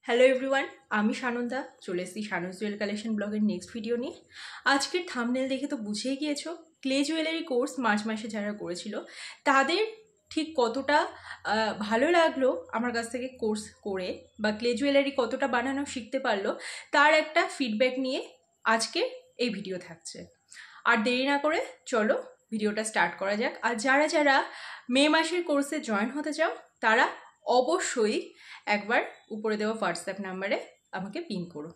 Hello everyone, আমি সানন্দা চলে এসেছি শানুস জুয়েল কালেকশন ব্লগের নেক্সট ভিডিও নিয়ে। আজকের থাম্বনেল দেখে তো বুঝেই গিয়েছো, ক্লে জুয়েলারি কোর্স মার্চ মাসে যারা করেছিল তাদের ঠিক কতটা ভালো লাগলো আমার কাছ থেকে কোর্স করে, বা ক্লে জুয়েলারি কতটা বানানো শিখতে পারলো, তার একটা ফিডব্যাক নিয়ে আজকে এই ভিডিও থাকছে। আর দেরি না করে চলো ভিডিওটা স্টার্ট করা যাক। আর যারা যারা মে মাসের কোর্সে জয়েন হতে চাও তারা অবশ্যই একবার উপরে দেওয়া হোয়াটসঅ্যাপ নাম্বারে আমাকে পিং করো।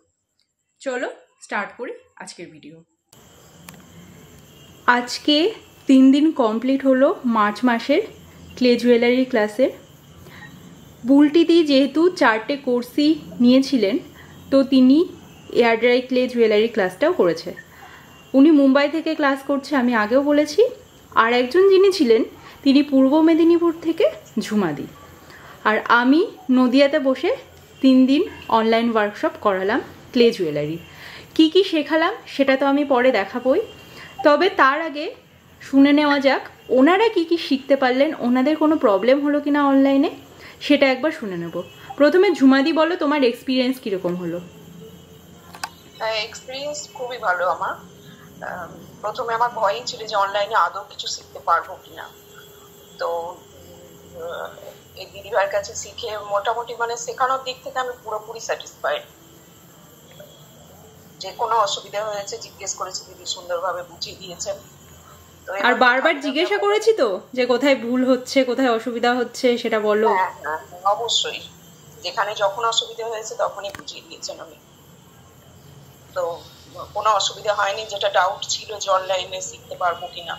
চলো স্টার্ট করি আজকের ভিডিও। আজকে 3 দিন কমপ্লিট হলো মার্চ মাসের ক্লে জুয়েলারি ক্লাসের। বুলটিদি যেহেতু 4টে কোর্সই নিয়েছিলেন, তো তিনি এয়ার ড্রাই ক্লে জুয়েলারি ক্লাসটাও করেছে। উনি মুম্বাই থেকে ক্লাস করছে, আমি আগেও বলেছি। আর একজন যিনি ছিলেন তিনি পূর্ব মেদিনীপুর থেকে ঝুমাদি। আর আমি নদিয়াতে বসে 3 দিন অনলাইন ওয়ার্কশপ করালাম ক্লে জুয়েলারি। কি কি শেখালাম সেটা তো আমি পরে দেখাবই, তবে তার আগে শুনে নেওয়া যাক ওনারা কি কি শিখতে পারলেন, ওনাদের কোনো প্রবলেম হলো কিনা অনলাইনে সেটা একবার শুনে নেব। প্রথমে ঝুমাদি বলো, তোমার এক্সপিরিয়েন্স কীরকম হলো? এক্সপিরিয়েন্স খুবই ভালো আমার। প্রথমে আমার ভয়ই ছিল যে অনলাইনে আদৌ কিছু শিখতে পারবো কিনা। তো এই দিদিভাইয়ের কাছে শিখে মোটামুটি মানে শেখানোর দিক থেকে আমি পুরোপুরি স্যাটিসফাইড। যে কোনো অসুবিধা হয়েছে জিজ্ঞেস করেছি, দিদি সুন্দরভাবে বুঝিয়ে দিয়েছেন। আর বারবার জিজ্ঞাসা করেছি তো যে কোথায় ভুল হচ্ছে, কোথায় অসুবিধা হচ্ছে সেটা বলো। হ্যাঁ, অবশ্যই যেখানে যখন অসুবিধা হয়েছে তখনই বুঝিয়ে দিয়েছেন উনি। তো কোনো অসুবিধা হয়নি, যেটা ডাউট ছিল যে অনলাইনে শিখতে পারবো কিনা,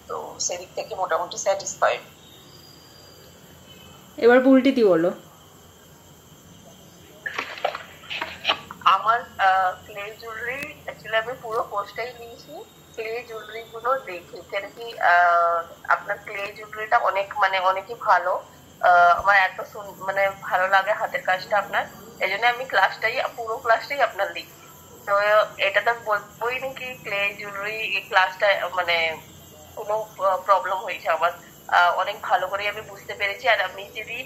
তো সেদিক থেকে মোটামুটি স্যাটিসফাইড। এবার বুলটিদি বলো। আমার ক্লে জুয়েলারি অ্যাকচুয়ালি আমি পুরো কোর্সটাই নিয়েছি ক্লে জুয়েলারি গুলো দেখে, কেন কি আপনার ক্লে জুয়েলারিটা অনেকই ভালো। আমার এত মানে ভালো লাগে হাতের কাজটা আপনার, এই জন্য আমি পুরো ক্লাসটাই আপনার লিখছি। তো এটা তো বলবোই নাকি ক্লে জুয়েলারি এই ক্লাসটা মানে কোনো প্রবলেম হয়েছে আমার, অনেক ভালো করে আমি বুঝতে পেরেছি। আর আমি যদি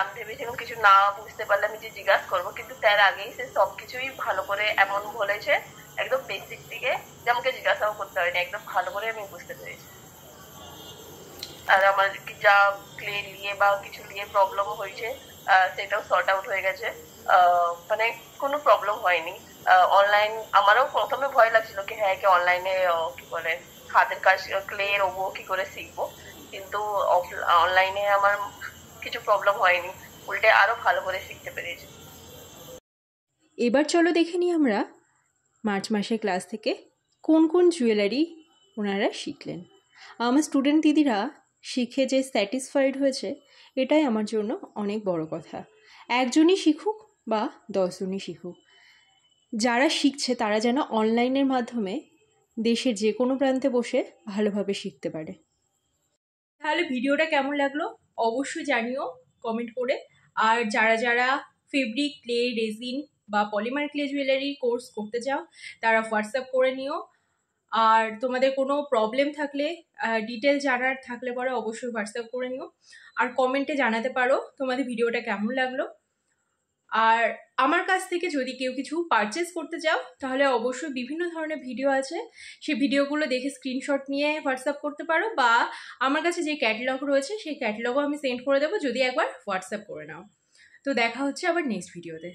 আমি ভেবেছিলাম কিছু না বুঝতে পারলে আমি যে জিজ্ঞাসা করবো, কিন্তু তার আগেই সে সবকিছুই ভালো করে এমন বলেছে, একদম বেসিক থেকে যে আমাকে জিজ্ঞাসাও করতে হয়নি, একদম ভালো করে আমি বুঝতে পেরেছি। আর আমার যা ক্লে নিয়ে বা কিছু নিয়ে প্রবলেম হয়েছে সেটাও সর্ট আউট হয়ে গেছে, মানে কোনো প্রবলেম হয়নি। অনলাইন আমারও প্রথমে ভয় লাগছিল কি হ্যাঁ কি অনলাইনে কি বলে হাতের কাজ ক্লে এর ওবো কি করে শিখবো, কিন্তু অনলাইনে আমার কিছু প্রবলেম হয়নি, উল্টে আরো ভালো করে শিখতে পেরেছি। এবার চলো দেখে নিই আমরা মার্চ মাসের ক্লাস থেকে কোন কোন জুয়েলারি ওনারা শিখলেন। আমার স্টুডেন্ট দিদিরা শিখে যে স্যাটিসফাইড হয়েছে এটাই আমার জন্য অনেক বড় কথা। একজনই শিখুক বা 10 জনই শিখুক, যারা শিখছে তারা যেন অনলাইনের মাধ্যমে দেশের যে কোনো প্রান্তে বসে ভালোভাবে শিখতে পারে। তাহলে ভিডিওটা কেমন লাগলো অবশ্যই জানিও কমেন্ট করে। আর যারা যারা ফেব্রিক, ক্লে, রেজিন বা পলিমার ক্লে জুয়েলারি কোর্স করতে চাও তারা হোয়াটসঅ্যাপ করে নিও। আর তোমাদের কোনো প্রবলেম থাকলে, ডিটেল জানার থাকলে পরে অবশ্যই হোয়াটসঅ্যাপ করে নিও। আর কমেন্টে জানাতে পারো তোমাদের ভিডিওটা কেমন লাগলো। আর আমার কাছ থেকে যদি কেউ কিছু পারচেস করতে চাও তাহলে অবশ্যই বিভিন্ন ধরনের ভিডিও আছে, সেই ভিডিওগুলো দেখে স্ক্রিনশট নিয়ে হোয়াটসঅ্যাপ করতে পারো, বা আমার কাছে যে ক্যাটালগ রয়েছে সেই ক্যাটালগও আমি সেন্ড করে দেবো যদি একবার হোয়াটসঅ্যাপ করে নাও। তো দেখা হচ্ছে আবার নেক্সট ভিডিওতে।